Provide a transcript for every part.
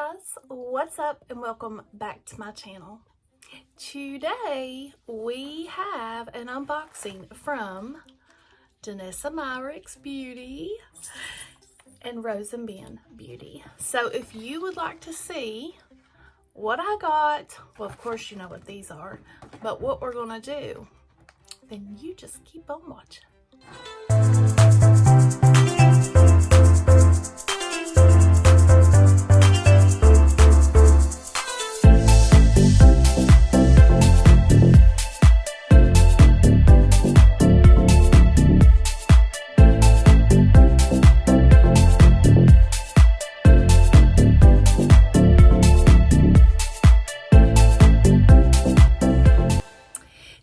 guys, what's up and welcome back to my channel. Today we have an unboxing from Danessa Myricks Beauty and Rose and Ben Beauty. So if you would like to see what I got, well of course you know what these are, but what we're gonna do, then you just keep on watching.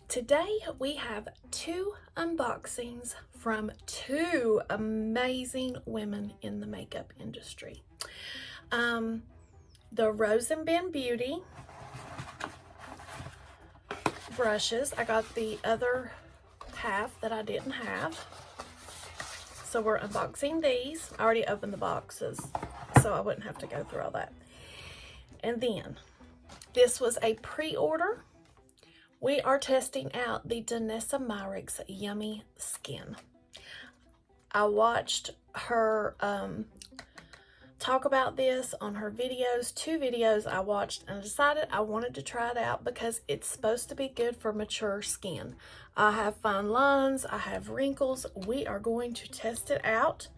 Today we have two unboxings from two amazing women in the makeup industry. The Rose and Ben Beauty brushes. I got the other half that I didn't have. So we're unboxing these. I already opened the boxes, so I wouldn't have to go through all that. And then this was a pre-order. We are testing out the Danessa Myricks Yummy Skin. I watched her talk about this on her videos, two videos I watched, and I decided I wanted to try it out because it's supposed to be good for mature skin. I have fine lines, I have wrinkles. We are going to test it out.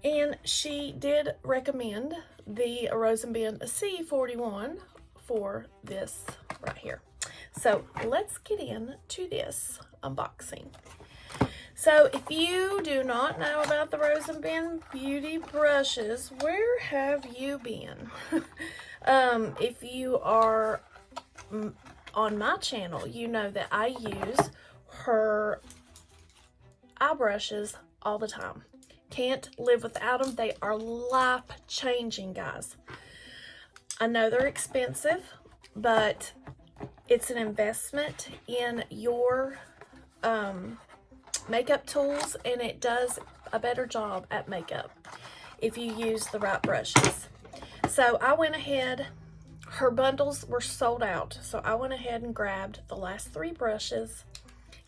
And she did recommend the Rose and Ben C41 for this right here. So let's get into this unboxing. So if you do not know about the Rose and Ben Beauty brushes, where have you been? If you are on my channel, you know that I use her eye brushes all the time. Can't live without them. They are life-changing, guys. I know they're expensive, but it's an investment in your makeup tools, and it does a better job at makeup if you use the right brushes. So I went ahead, her bundles were sold out, so I went ahead and grabbed the last three brushes.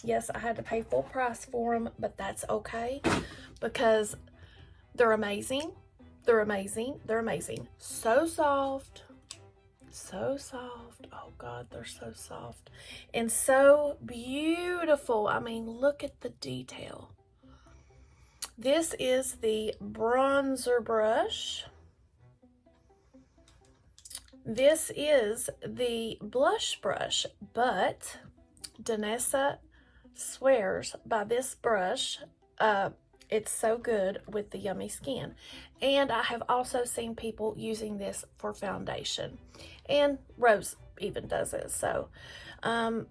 Yes, I had to pay full price for them, but that's okay because they're amazing. They're amazing. They're amazing. So soft. So soft. Oh God, they're so soft and so beautiful. I mean, look at the detail. This is the bronzer brush. This is the blush brush, but Danessa swears by this brush. It's so good with the Yummy Skin. And I have also seen people using this for foundation. And Rose even does it. So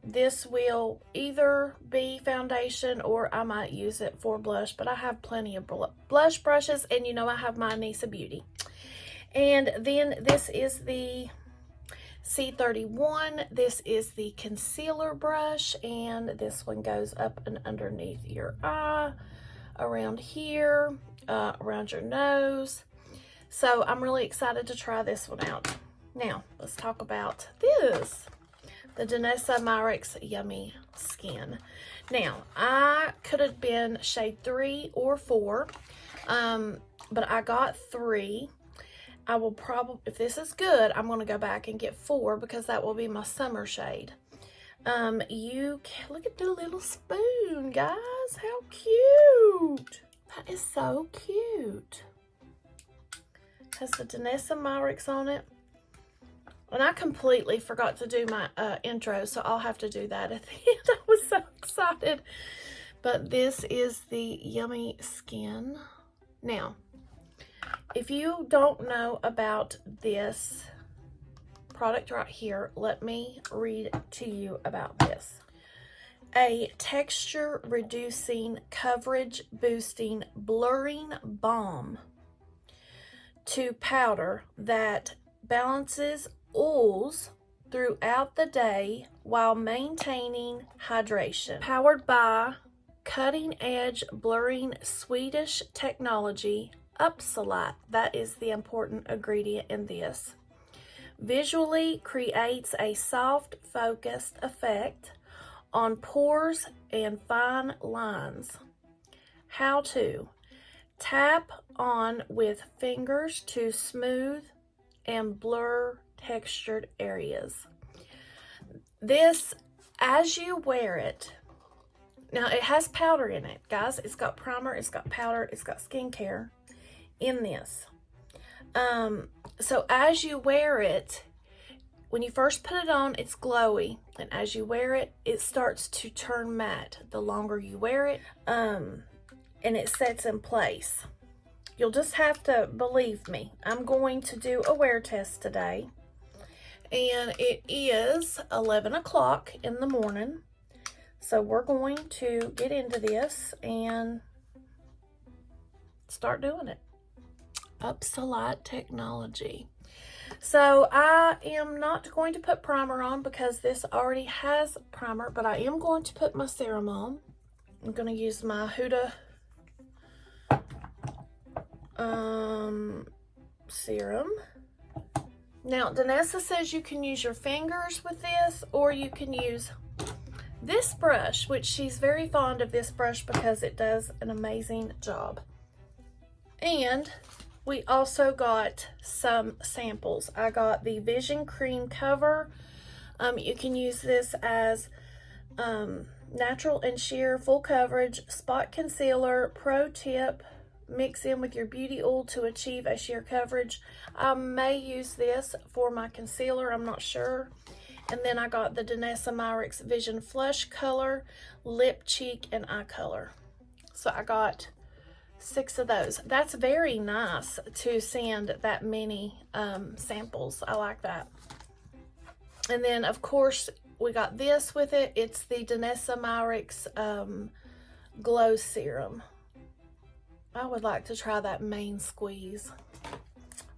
this will either be foundation or I might use it for blush. But I have plenty of blush brushes. And you know I have my Danessa Beauty. And then this is the C31. This is the concealer brush. And this one goes up and underneath your eye, around here, around your nose. So I'm really excited to try this one out. Now let's talk about this, the Danessa Myricks Yummy Skin. Now I could have been shade 3 or 4, but I got 3. I will probably, if this is good, I'm going to go back and get 4 because that will be my summer shade. You can look at the little spoon, guys. How cute! That is so cute. Has the Danessa Myricks on it. And I completely forgot to do my intro, so I'll have to do that at the end. I was so excited. But this is the Yummy Skin. Now, if you don't know about this product right here, let me read to you about this. A texture reducing, coverage boosting, blurring balm to powder that balances oils throughout the day while maintaining hydration. Powered by cutting edge blurring Swedish technology, Upsolite. That is the important ingredient in this. visually creates a soft, focused effect on pores and fine lines. How to tap on with fingers to smooth and blur textured areas. This, as you wear it, now it has powder in it, guys. It's got primer, it's got powder, it's got skincare in this. So as you wear it, when you first put it on, it's glowy, and as you wear it, it starts to turn matte the longer you wear it, and it sets in place. You'll just have to believe me. I'm going to do a wear test today, and it is 11 o'clock in the morning, so we're going to get into this and start doing it. Upsolite technology. So I am not going to put primer on because this already has primer, but I am going to put my serum on. I'm going to use my Huda serum. Now, Danessa says you can use your fingers with this, or you can use this brush, which she's very fond of this brush because it does an amazing job. And we also got some samples. I got the Vision Cream Cover. You can use this as natural and sheer full coverage spot concealer. Pro tip, mix in with your beauty oil to achieve a sheer coverage. I may use this for my concealer, I'm not sure. And then I got the Danessa Myricks Vision Flush Color, Lip, Cheek, and Eye Color. So I got 6 of those. That's very nice to send that many samples. I like that. And then, of course, we got this with it. It's the Danessa Myricks Glow Serum. I would like to try that main squeeze.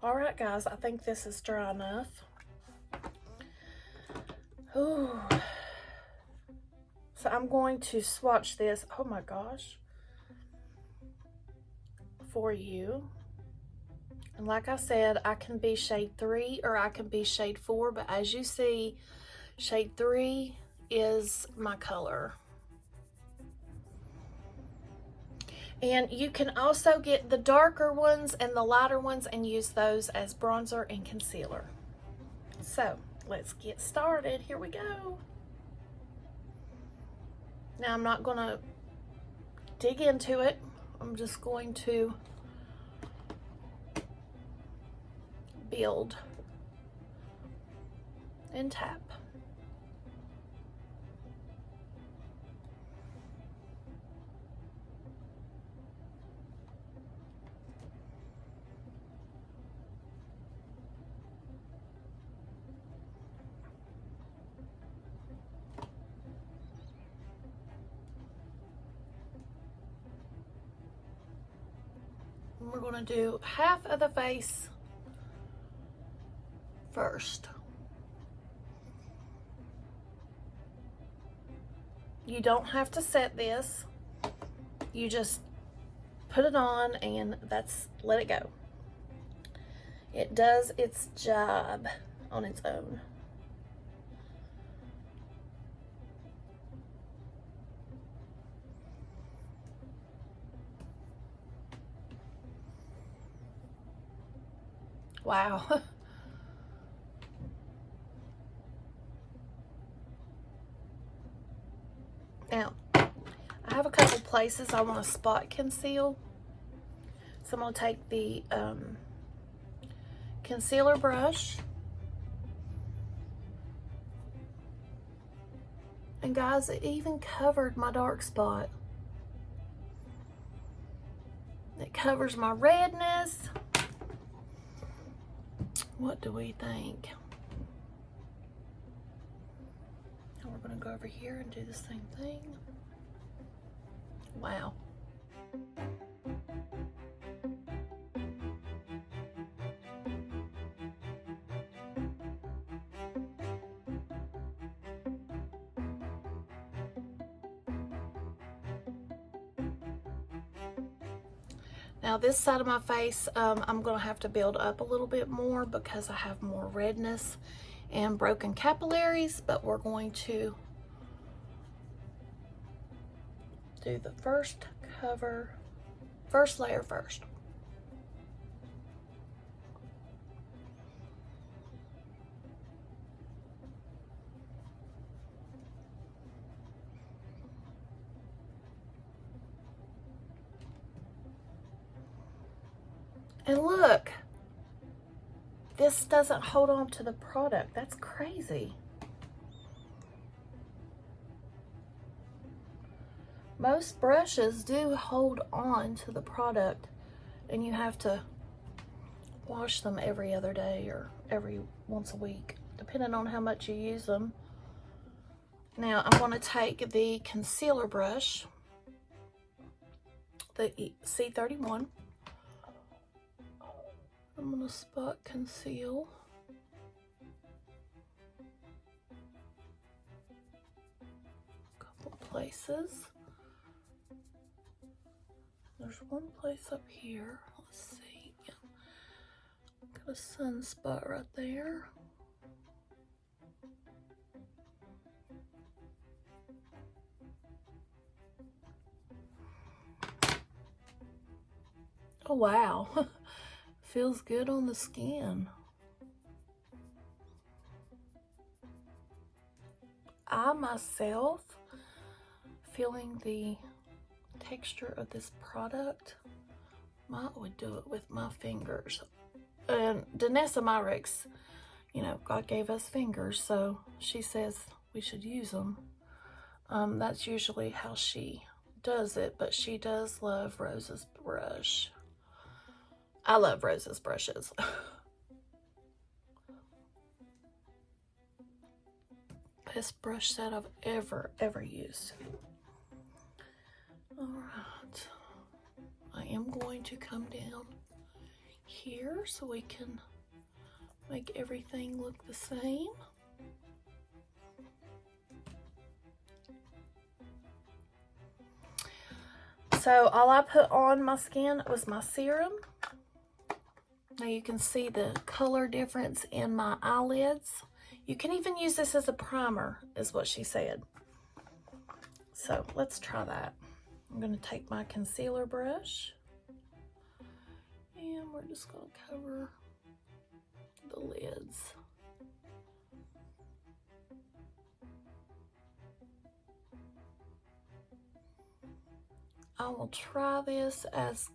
All right, guys, I think this is dry enough. Ooh. So I'm going to swatch this, oh my gosh, for you. And like I said, I can be shade 3 or I can be shade 4, but as you see, shade 3 is my color. And you can also get the darker ones and the lighter ones and use those as bronzer and concealer. So let's get started. Here we go. Now I'm not going to dig into it. I'm just going to build and tap. We're going to do half of the face first. You don't have to set this. You just put it on and let it go. It does its job on its own. Wow. Now, I have a couple places I want to spot conceal. So I'm going to take the concealer brush. And guys, it even covered my dark spot. It covers my redness. What do we think? And we're going to go over here and do the same thing. Wow. Now this side of my face, I'm going to have to build up a little bit more because I have more redness and broken capillaries, but we're going to do the first layer first. And look, this doesn't hold on to the product. That's crazy. Most brushes do hold on to the product, and you have to wash them every other day or every once a week, depending on how much you use them. Now I'm going to take the concealer brush, the C31. I'm going to spot conceal. A couple places. There's one place up here. Let's see. Got a sunspot right there. Oh wow. Feels good on the skin. I myself, feeling the texture of this product, would do it with my fingers. And Danessa Myricks, you know, God gave us fingers, so she says we should use them. That's usually how she does it, but she does love Rose's brush. I love Rose's brushes. Best brush set I've ever used. All right, I am going to come down here so we can make everything look the same. So all I put on my skin was my serum. Now you can see the color difference in my eyelids. You can even use this as a primer, is what she said. So let's try that. I'm going to take my concealer brush and we're just going to cover the lids. I will try this as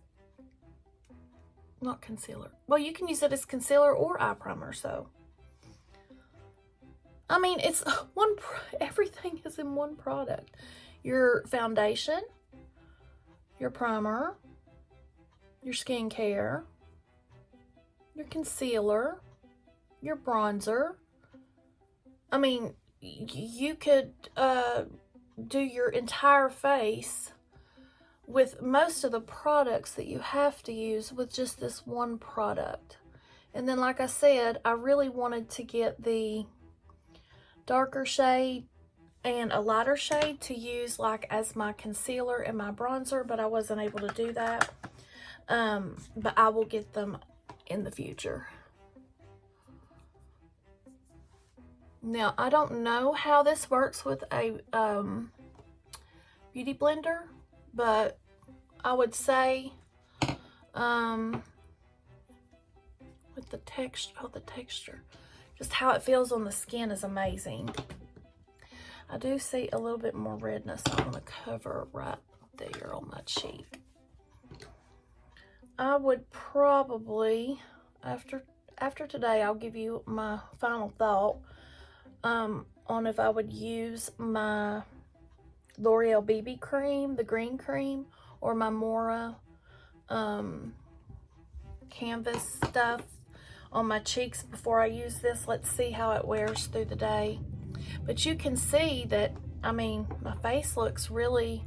not concealer. Well, you can use it as concealer or eye primer, so. I mean, it's everything is in one product. Your foundation, your primer, your skincare, your concealer, your bronzer. I mean, you could do your entire face with most of the products that you have to use with just this one product. And then, like I said, I really wanted to get the darker shade and a lighter shade to use like as my concealer and my bronzer, but I wasn't able to do that. But I will get them in the future. Now, I don't know how this works with a beauty blender, but I would say with the texture, just how it feels on the skin is amazing. I do see a little bit more redness. I'm going to cover right there on my cheek. I would probably, after today, I'll give you my final thought on if I would use my L'Oreal BB cream, the green cream, or my Mora canvas stuff on my cheeks before I use this. Let's see how it wears through the day. But you can see that, I mean, my face looks really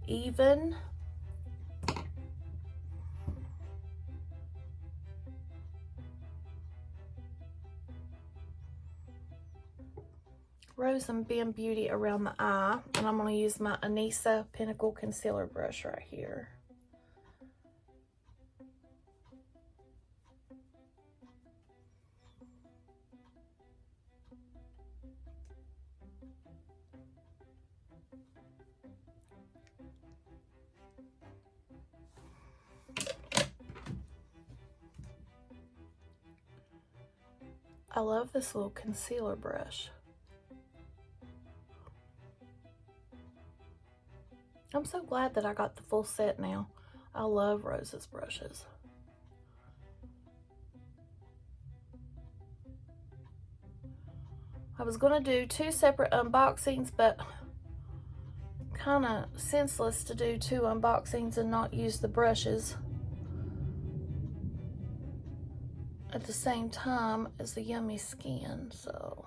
even. Rose and Bend Beauty around the eye, and I'm going to use my Danessa Pinnacle Concealer brush right here. I love this little concealer brush. I'm so glad that I got the full set now. I love Rose's brushes. I was going to do 2 separate unboxings, but kind of senseless to do 2 unboxings and not use the brushes at the same time as the Yummy Skin. So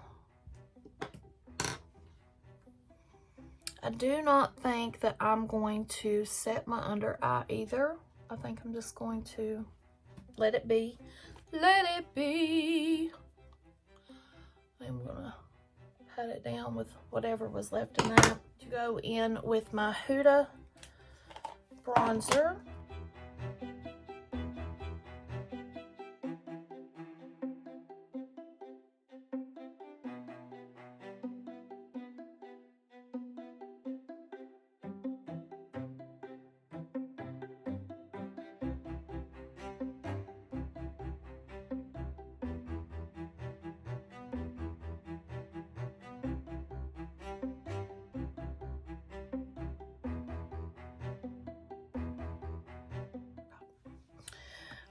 I do not think that I'm going to set my under eye either. I think I'm just going to let it be. Let it be. I'm gonna pat it down with whatever was left in that. To go in with my Huda bronzer.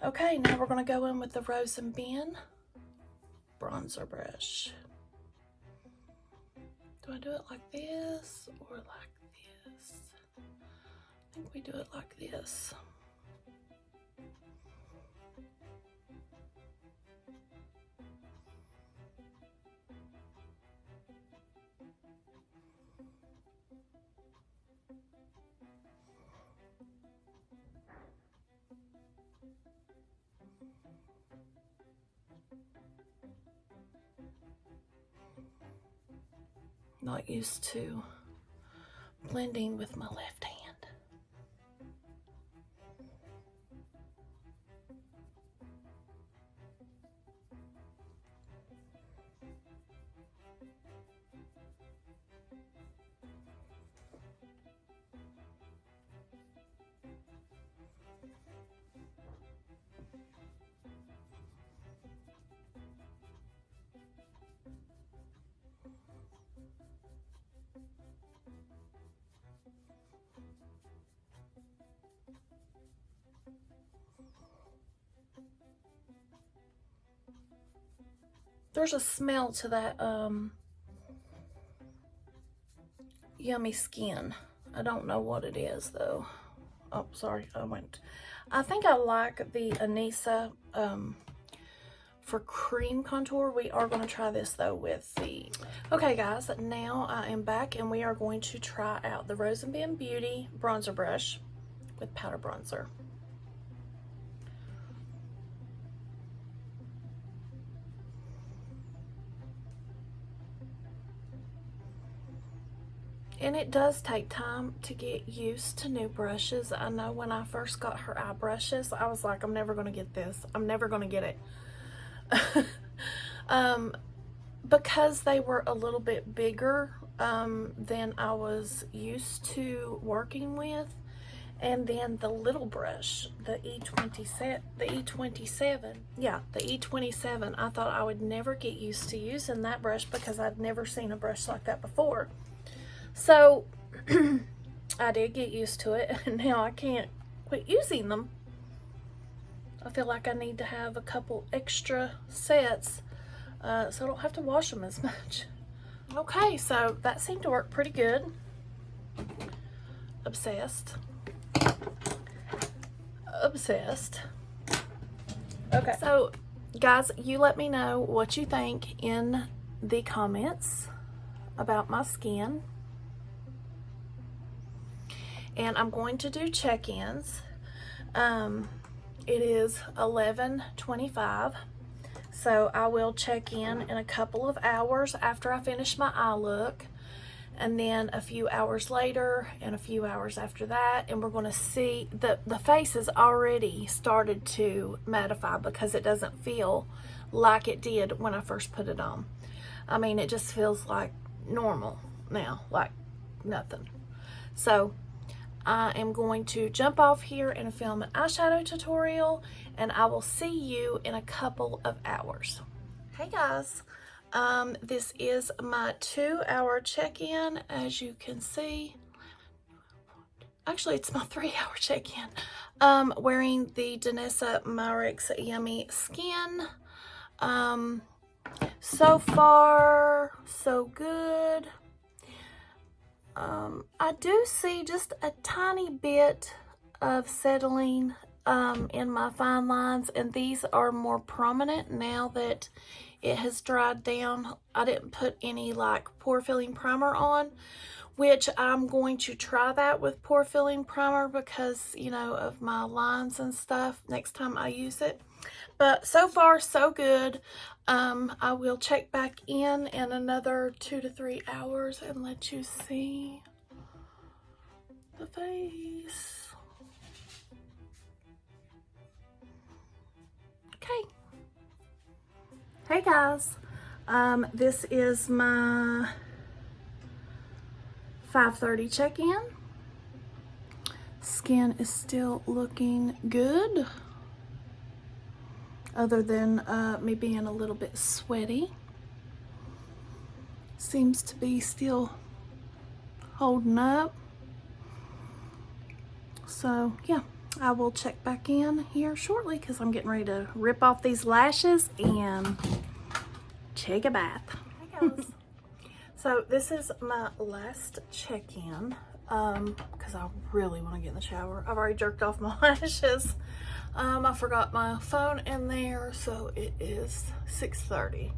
Okay, now we're going to go in with the Rose and Ben bronzer brush. Do I do it like this or like this? I think we do it like this. Not used to blending with my left hand. There's a smell to that Yummy Skin. I don't know what it is though. Oh, sorry, I think I like the Danessa for cream contour. We are going to try this though with the... Okay guys, now I am back and we are going to try out the Rose and Ben Beauty bronzer brush with powder bronzer. And it does take time to get used to new brushes. I know when I first got her eye brushes, I was like, I'm never going to get this. I'm never going to get it. Because they were a little bit bigger than I was used to working with. And then the little brush, the E27, I thought I would never get used to using that brush because I'd never seen a brush like that before. So I did get used to it, and now I can't quit using them. I feel like I need to have a couple extra sets so I don't have to wash them as much. Okay, so that seemed to work pretty good. Obsessed. Okay, so guys, you let me know what you think in the comments about my skin. And I'm going to do check-ins. It is 11:25, so I will check in a couple of hours after I finish my eye look, and then a few hours later and a few hours after that, and we're going to see the face has already started to mattify because it doesn't feel like it did when I first put it on. I mean, it just feels like normal now, like nothing. So I am going to jump off here and film an eyeshadow tutorial, and I will see you in a couple of hours. Hey guys, this is my 2-hour check-in. As you can see, actually it's my 3-hour check-in. Wearing the Danessa Myricks Yummy Skin. So far, so good. I do see just a tiny bit of settling in my fine lines, and these are more prominent now that it has dried down. I didn't put any like pore filling primer on, which I'm going to try that with pore filling primer because, you know, of my lines and stuff next time I use it. But so far, so good. I will check back in another 2 to 3 hours and let you see the face. Okay. Hey guys, this is my 5:30 check-in. Skin is still looking good, other than me being a little bit sweaty. Seems to be still holding up. So yeah, I will check back in here shortly because I'm getting ready to rip off these lashes and take a bath. Hey guys. So this is my last check-in because I really want to get in the shower. I've already jerked off my lashes. I forgot my phone in there, so it is 6:30.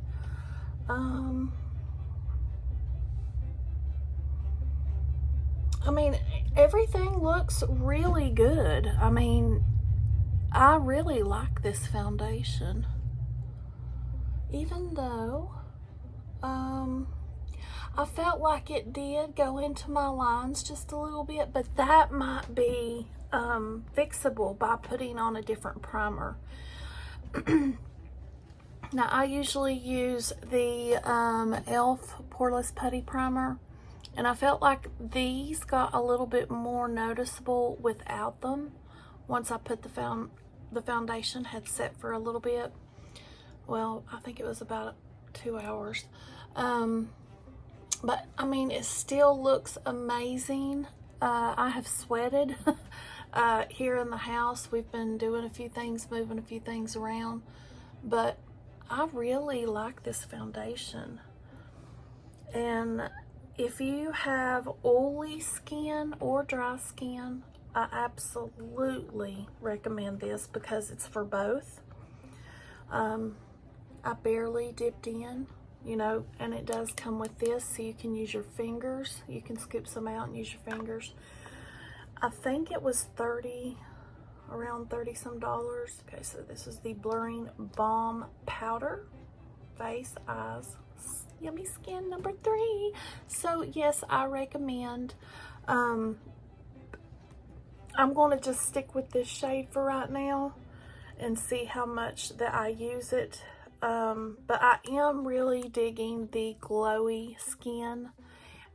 I mean, everything looks really good. I mean, I really like this foundation. Even though, I felt like it did go into my lines just a little bit, but that might be fixable by putting on a different primer. Now, I usually use the e.l.f. Poreless Putty Primer, and I felt like these got a little bit more noticeable without them once I put the foundation had set for a little bit. Well, I think it was about 2 hours. But I mean, it still looks amazing. I have sweated here in the house. We've been doing a few things, moving a few things around, but I really like this foundation. And if you have oily skin or dry skin, I absolutely recommend this because it's for both. I barely dipped in, you know, and it does come with this, so you can use your fingers. You can scoop some out and use your fingers. I think it was around 30 some dollars. Okay, so this is the Blurring Balm Powder, Face, Eyes, Yummy Skin number 3. So yes, I recommend. I'm going to just stick with this shade for right now and see how much that I use it. But I am really digging the glowy skin,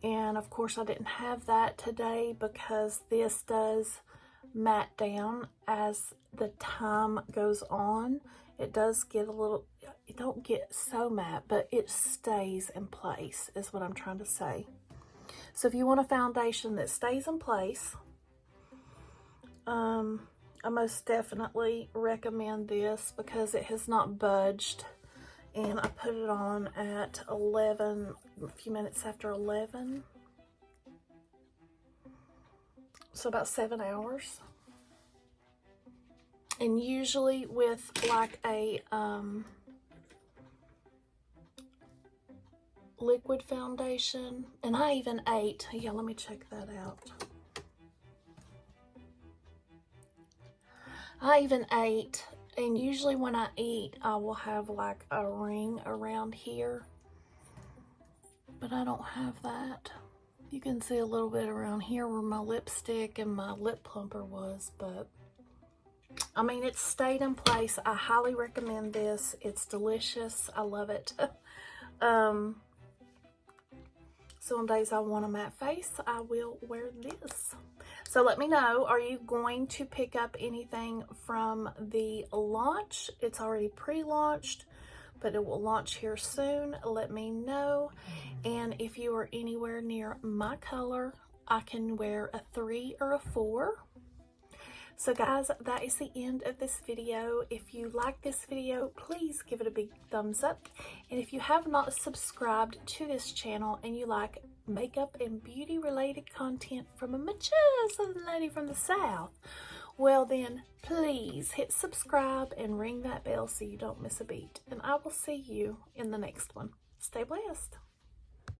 and of course I didn't have that today because this does matte down as the time goes on. It does get a little, it don't get so matte, but it stays in place is what I'm trying to say. So if you want a foundation that stays in place, I most definitely recommend this because it has not budged. And I put it on at 11, a few minutes after 11. So about 7 hours. And usually with like a liquid foundation, and I even ate, yeah, let me check that out. I even ate, and usually when I eat, I will have like a ring around here, but I don't have that. You can see a little bit around here where my lipstick and my lip plumper was, but I mean, it's stayed in place. I highly recommend this. It's delicious. I love it. Some days I want a matte face, I will wear this. So let me know, are you going to pick up anything from the launch? It's already pre-launched, but it will launch here soon. Let me know. And if you are anywhere near my color, I can wear a 3 or a 4. So guys, that is the end of this video. If you like this video, please give it a big thumbs up. And if you have not subscribed to this channel and you like makeup and beauty related content from a mature southern lady from the South, well then, please hit subscribe and ring that bell so you don't miss a beat. And I will see you in the next one. Stay blessed.